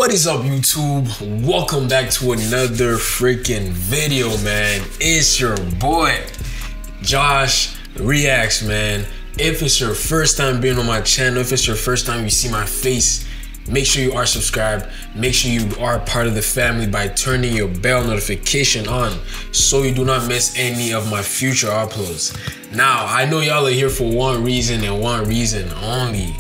What is up, YouTube? Welcome back to another freaking video, man. It's your boy Josh Reacts, man. If it's your first time being on my channel, if it's your first time you see my face, make sure you are subscribed. Make sure you are part of the family by turning your bell notification on so you do not miss any of my future uploads. Now, I know y'all are here for one reason and one reason only.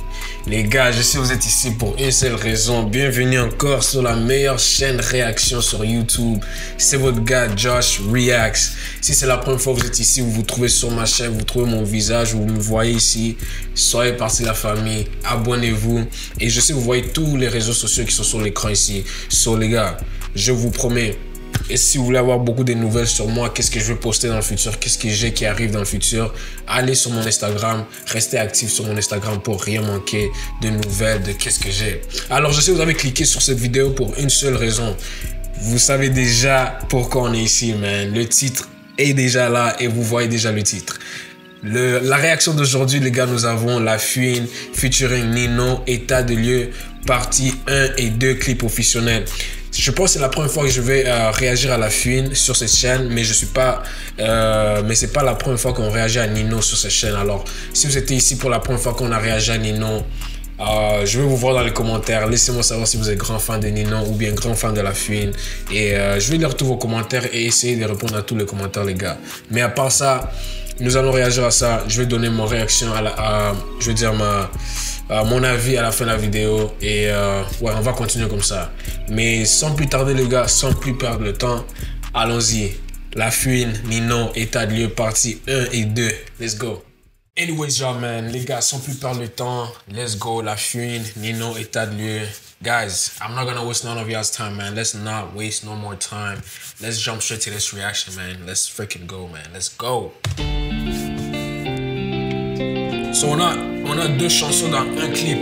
Les gars, je sais que vous êtes ici pour une seule raison. Bienvenue encore sur la meilleure chaîne réaction sur YouTube. C'est votre gars Josh Reacts. Si c'est la première fois que vous êtes ici, vous vous trouvez sur ma chaîne, vous trouvez mon visage, vous me voyez ici, soyez partie de la famille, abonnez-vous. Et je sais que vous voyez tous les réseaux sociaux qui sont sur l'écran ici. So les gars, je vous promets. Et si vous voulez avoir beaucoup de nouvelles sur moi, qu'est-ce que je vais poster dans le futur, qu'est-ce que j'ai qui arrive dans le futur, allez sur mon Instagram, restez actifs sur mon Instagram pour rien manquer de nouvelles de qu'est-ce que j'ai. Alors je sais que vous avez cliqué sur cette vidéo pour une seule raison. Vous savez déjà pourquoi on est ici, man. Le titre est déjà là et vous voyez déjà le titre. La réaction d'aujourd'hui, les gars, nous avons La Fuine featuring Nino, état de lieu, partie 1 et 2, clip officiel. Je pense que c'est la première fois que je vais réagir à La Fuine sur cette chaîne, mais c'est pas la première fois qu'on réagit à Nino sur cette chaîne. Alors, si vous étiez ici pour la première fois qu'on a réagi à Nino, je vais vous voir dans les commentaires. Laissez-moi savoir si vous êtes grand fan de Nino ou bien grand fan de La Fuine. Et je vais lire tous vos commentaires et essayer de répondre à tous les commentaires, les gars. Mais à part ça, nous allons réagir à ça. Je vais donner mon réaction je vais dire mon avis à la fin de la vidéo. Et ouais, on va continuer comme ça. Mais sans plus tarder, les gars, sans plus perdre le temps, allons-y. La Fuine, Nino, état de lieu, partie 1 et 2. Let's go. Anyways, y'all, man, les gars, sans plus perdre le temps, let's go. La Fuine, Nino, état de lieu. Guys, I'm not gonna waste none of y'all's time, man. Let's not waste no more time. Let's jump straight to this reaction, man. Let's freaking go, man. Let's go. So on a deux chansons dans un clip.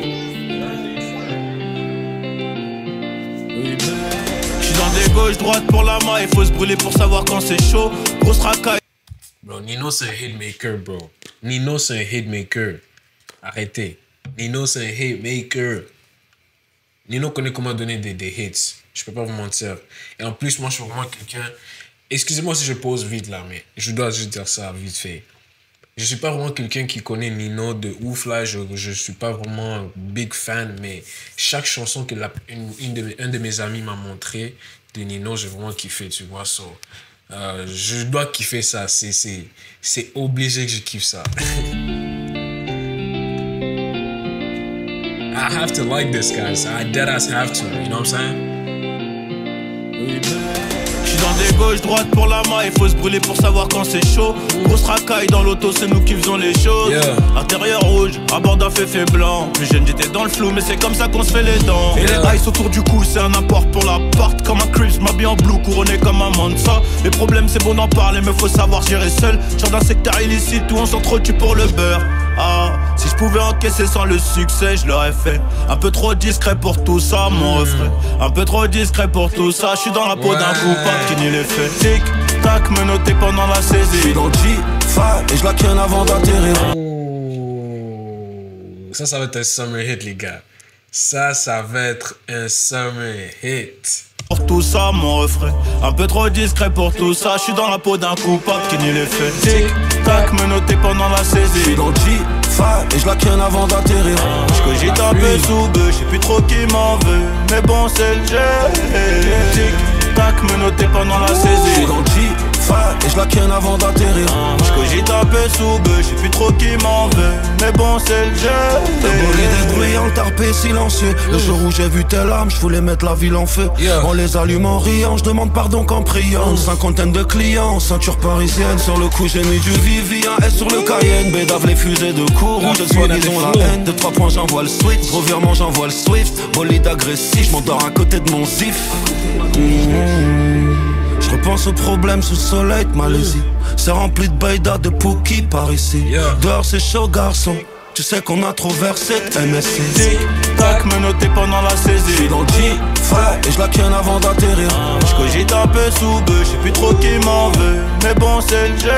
Je suis dans des gauche-droite pour la main, il faut se brûler pour savoir quand c'est chaud. Grosse racaille. Bro, Nino c'est un hitmaker, bro. Nino c'est un hitmaker. Arrêtez. Nino c'est un hitmaker. Nino connaît comment donner des hits. Je peux pas vous mentir. Et en plus, moi je suis vraiment quelqu'un... Excusez-moi si je pose vite là, mais je dois juste dire ça vite fait. Je suis pas vraiment quelqu'un qui connaît Nino de ouf là, je suis pas vraiment un big fan, mais chaque chanson que un de mes amis m'a montré de Nino, j'ai vraiment kiffé, tu vois. So, je dois kiffer ça, c'est obligé que je kiffe ça. I have to like this, guys. I deadass have to, you know what I'm saying? J'suis dans des gauche-droite pour la main, il faut se brûler pour savoir quand c'est chaud. Grosse racaille dans l'auto, c'est nous qui faisons les choses. Intérieur rouge, à bord d'un féfé blanc. Plus jeune j'étais dans le flou, mais c'est comme ça qu'on se fait les dents. Et les ice autour du cou, c'est un apport pour la porte. Comme un Crips, m'habille en blue, couronné comme un Mansa. Les problèmes c'est bon d'en parler, mais faut savoir gérer seul. Genre d'un secteur illicite où on s'entretue pour le beurre. Ah, si je pouvais encaisser sans le succès, je l'aurais fait. Un peu trop discret pour tout ça, mon refrain. Un peu trop discret pour tout ça. Je suis dans la peau d'un coupable qui nie les faits. Tic, tac, me noter pendant la saisie. Je suis dans le G5 et je la ken avant d'atterrir. Oh, ça va être un summer hit, les gars. Ça va être un summer hit. Pour tout ça, mon refrain. Un peu trop discret pour tout ça. Je suis dans la peau d'un coupable qui nie les faits. Tic, tac, me noter pendant la saisie. Je suis dans le G5 et je la ken avant d'atterrir. Je cogite un peu sous bœuf, je sais plus trop qui m'en veut. Mais bon, c'est le jeu. Tic, tac, me noter pendant la saisie. Je suis dans le G5 et je la ken avant d'atterrir. Je cogite un peu sous bœuf, je sais plus trop qui m'en veut. Mais bon, c'est le jeu. Le bolide bruyant, tarpé silencieux. Le jour où j'ai vu telle âme, je voulais mettre la ville en feu. On les allume en riant, je demande pardon qu'en priant. Une cinquantaine de clients, ceinture parisienne. Sur le coup j'ai mis du Vivi, un S sur le Cayenne. Bédave les fusées de cours, rouge de soie disons la haine. De 3 points j'envoie le switch, revirement j'envoie le Swift. Bolide agressif, je m'endors à côté de mon zif. Je repense aux problèmes sous le soleil de Malaisie. C'est rempli de baïda, de Pookie par ici. Dehors c'est chaud garçon, tu sais qu'on a trop versé de MSC. Tic, tac, me noter pendant la saisie. Je suis dans le G5 et je la ken avant d'atterrir. Je cogite un peu sous bœuf, je sais plus trop qui m'en veut. Mais bon c'est le jeu.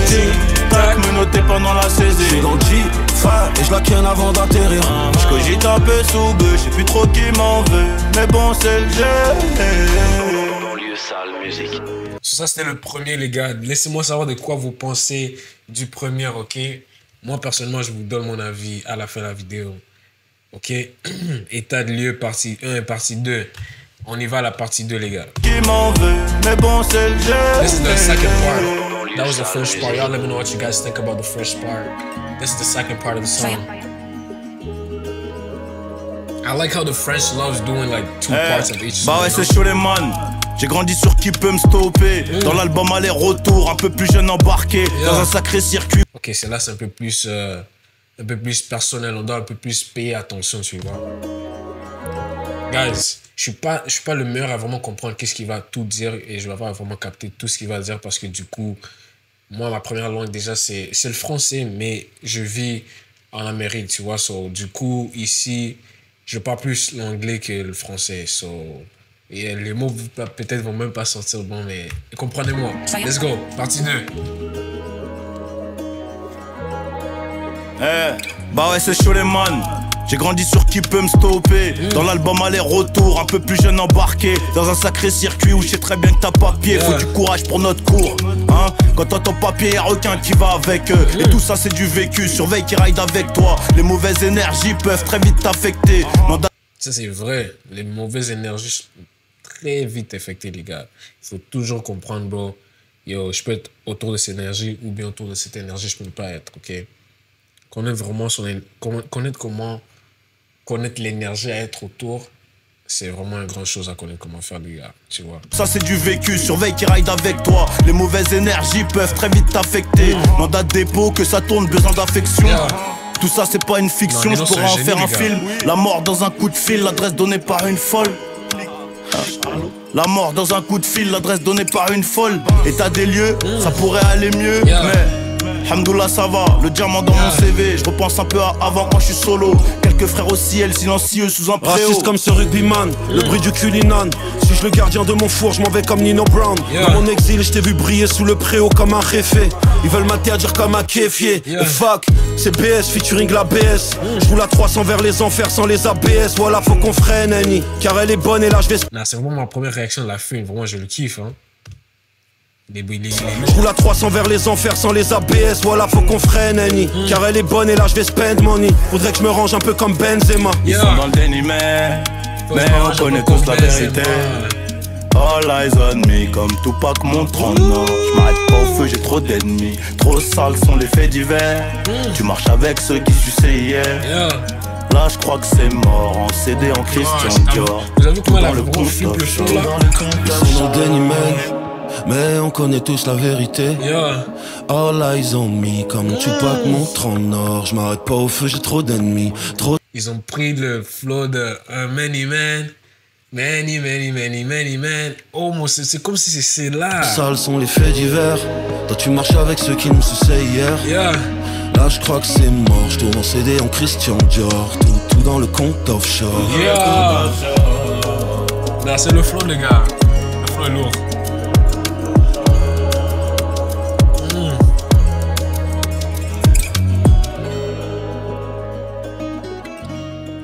Tic, tac, me noter pendant la saisie. Je suis dans le G5 Ouais, et je la ken avant d'atterrir. Je cogite un peu sous bœuf, je sais plus trop qui m'en veut. Mais bon, c'est le jeu. Banlieue sale musique. Ça, c'était le premier, les gars. Laissez-moi savoir de quoi vous pensez du premier, ok? Moi, personnellement, je vous donne mon avis à la fin de la vidéo. Ok? État de lieu, partie 1 et partie 2. On y va à la partie 2, les gars. Qui m'en veut, mais bon, c'est le jeu. This is the second part. That was the first part. Y'all let me know what you guys think about the first part. This is the second part of the song. I like how the French loves doing like two parts of each song. Bah ouais, c'est chaud les man. J'ai grandi sur qui peut me stopper. Dans l'album aller-retour, un peu plus jeune embarqué. Dans un sacré circuit. Ok, celle-là c'est un peu plus personnel. On doit un peu plus payer attention, tu vois. Guys, je suis pas le meilleur à vraiment comprendre qu'est-ce qu'il va tout dire et je vais pas vraiment capter tout ce qu'il va dire parce que du coup, moi ma première langue déjà c'est le français, mais je vis en Amérique, tu vois. So, du coup ici, je parle plus l'anglais que le français. So, et les mots peut-être vont même pas sortir bon, mais comprenez-moi. Let's go, partie 2. Bah ouais, c'est chaud les man. J'ai grandi sur qui peut me stopper. Dans l'album aller-retour, un peu plus jeune embarqué. Dans un sacré circuit où je sais très bien que t'as pas pied. Faut du courage pour notre cours, hein. Quand t'entends papier, y'a requin qui va avec eux. Et tout ça c'est du vécu, surveille qui ride avec toi. Les mauvaises énergies peuvent très vite t'affecter. Ça c'est vrai, les mauvaises énergies très vite affectées, les gars. Il faut toujours comprendre, bro. Yo, je peux être autour de cette énergie ou bien autour de cette énergie, je peux ne pas être, ok? Connaître vraiment connaître l'énergie à être autour, c'est vraiment une grande chose à connaître comment faire, les gars, tu vois. Ça c'est du vécu, surveille qui ride avec toi. Les mauvaises énergies peuvent très vite t'affecter. Mandat de dépôt, que ça tourne, besoin d'affection. Tout ça c'est pas une fiction, je pourrais en faire un film. La mort dans un coup de fil, l'adresse donnée par une folle. La mort dans un coup de fil, l'adresse donnée par une folle. État des lieux, ça pourrait aller mieux, mais Alhamdoulilah ça va, le diamant dans mon CV. Je repense un peu à avant quand je suis solo. Quelques frères au ciel, silencieux sous un préau. Raciste comme ce rugbyman, le bruit du culinan. Suis-je le gardien de mon four, je m'en vais comme Nino Brown. Dans mon exil, je t'ai vu briller sous le préau comme un réfé. Ils veulent m'interdire comme un kéfier. Fuck, c'est BS featuring la BS. Je roule à 300 vers les enfers sans les ABS. Voilà, faut qu'on freine, Annie, car elle est bonne et là je vais... Nah, c'est vraiment ma première réaction de la fin. Vraiment, je le kiffe, hein. Je roule à 300 vers les enfers sans les ABS. Voilà, faut qu'on freine, Annie, car elle est bonne et là je vais spend money. Faudrait que je me range un peu comme Benzema. Ils sont dans le déni, mais on connaît tous la vérité. All eyes on me, comme Tupac montre en or. J'm'arrête pas au feu, j'ai trop d'ennemis. Trop sales sont les faits divers. Tu marches avec ceux qui suçaient hier. Là je crois que c'est mort, en CD en Christian Dior. Vous avez vu comment la vraiment flip le show là? Ils sont dans le déni, mais on connaît tous la vérité. All eyes on me, comme Tupac montre en or. Je m'arrête pas au feu, j'ai trop d'ennemis. Ils ont pris le flow de Many Man. Oh, c'est comme si c'est là. Sales sont les faits divers. Toi tu marches avec ceux qui nous suçaient hier. Là je crois que c'est mort. Je tourne en CD en Christian Dior. Tout dans le compte offshore. Là c'est le flow, les gars. Le flow est lourd.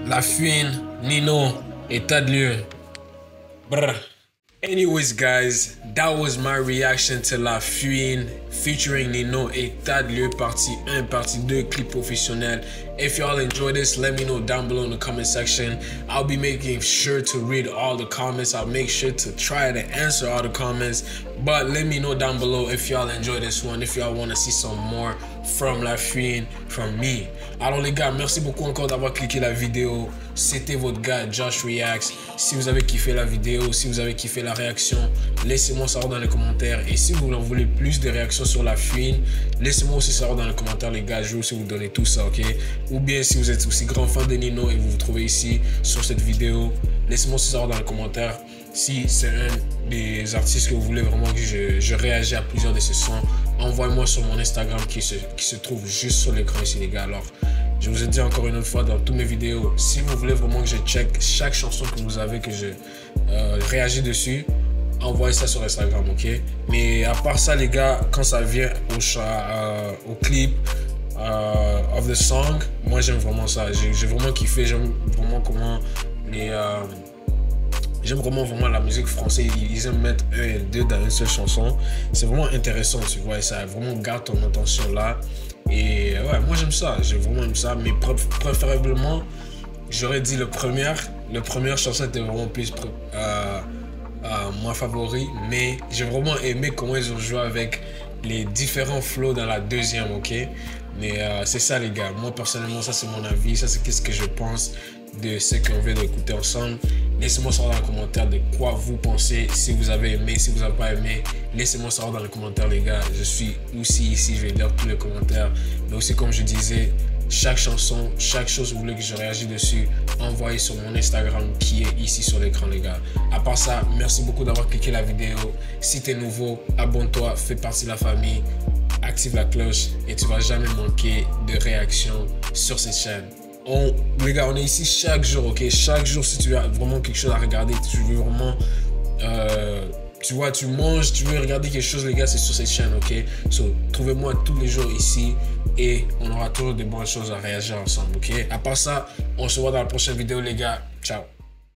La Fuine, Nino, état de lieu. Brr. Anyways, guys, that was my reaction to La Fuine featuring Nino, état de lieu, partie 1, partie 2, clip professionnel. If y'all enjoy this, let me know down below in the comment section. I'll be making sure to read all the comments. I'll make sure to try to answer all the comments. But let me know down below if y'all enjoy this one, if y'all want to see some more from La Fuine, from me. Alors les gars, merci beaucoup encore d'avoir cliqué la vidéo. C'était votre gars Josh Reacts. Si vous avez kiffé la vidéo, si vous avez kiffé la réaction, laissez-moi savoir dans les commentaires. Et si vous en voulez plus de réactions sur La Fuine, laissez-moi aussi savoir dans les commentaires, les gars. Je vais aussi vous donner tout ça, ok? Ou bien si vous êtes aussi grand fan de Nino et vous vous trouvez ici sur cette vidéo, laissez-moi aussi savoir dans les commentaires si c'est un des artistes que vous voulez vraiment que je réagisse à plusieurs de ces sons. Envoyez-moi sur mon Instagram qui se trouve juste sur l'écran ici, les gars. Alors, je vous ai dit encore une autre fois dans toutes mes vidéos, si vous voulez vraiment que je check chaque chanson que vous avez, que je réagis dessus, envoyez ça sur Instagram, ok? Mais à part ça, les gars, quand ça vient au clip, of the song. Moi j'aime vraiment ça, j'ai vraiment kiffé, j'aime vraiment comment j'aime vraiment la musique française, ils aiment mettre 1 et 2 dans une seule chanson. C'est vraiment intéressant, tu vois, et ça vraiment garde ton attention là. Et ouais, moi j'aime ça, j'ai vraiment aimé ça, mais préférablement, j'aurais dit le première chanson était vraiment plus mon favori, mais j'ai vraiment aimé comment ils ont joué avec les différents flows dans la deuxième, ok? Mais c'est ça les gars, moi personnellement ça c'est mon avis, ça c'est qu'est-ce que je pense de ce qu'on vient d'écouter ensemble. Laissez-moi savoir dans les commentaires de quoi vous pensez, si vous avez aimé, si vous n'avez pas aimé. Laissez-moi savoir dans les commentaires les gars, je suis aussi ici, je vais lire tous les commentaires. Mais aussi comme je disais, chaque chanson, chaque chose que vous voulez que je réagisse dessus, envoyez sur mon Instagram qui est ici sur l'écran les gars. À part ça, merci beaucoup d'avoir cliqué la vidéo. Si tu es nouveau, abonne-toi, fais partie de la famille, active la cloche et tu vas jamais manquer de réactions sur cette chaîne. Les gars, on est ici chaque jour, ok? Chaque jour, si tu as vraiment quelque chose à regarder, tu veux vraiment, tu vois, tu manges, tu veux regarder quelque chose, les gars, c'est sur cette chaîne, ok? So, trouvez-moi tous les jours ici et on aura toujours de bonnes choses à réagir ensemble, ok? À part ça, on se voit dans la prochaine vidéo, les gars. Ciao!